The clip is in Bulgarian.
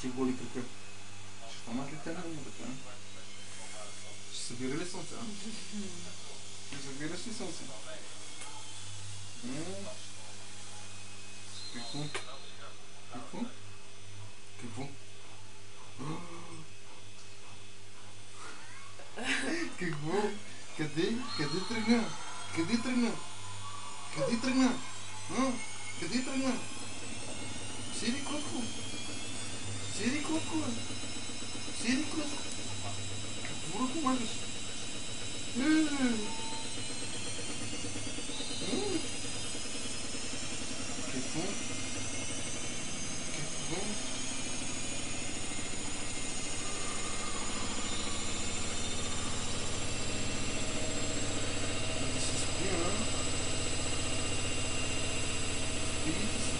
тия голи крака. Ще станат ли те на така? Ще събира ли слънце? Ще събираш ли слънце? Какво? Какво? Какво? Какво? Къде? Къде тръгна? Къде тръгна? Къде тръгна? Къде тръгна? Седи кротко! Седи кротко! Седи кротко! Какво да помагаш? Какво? Какво? Да се спи, а? Спи.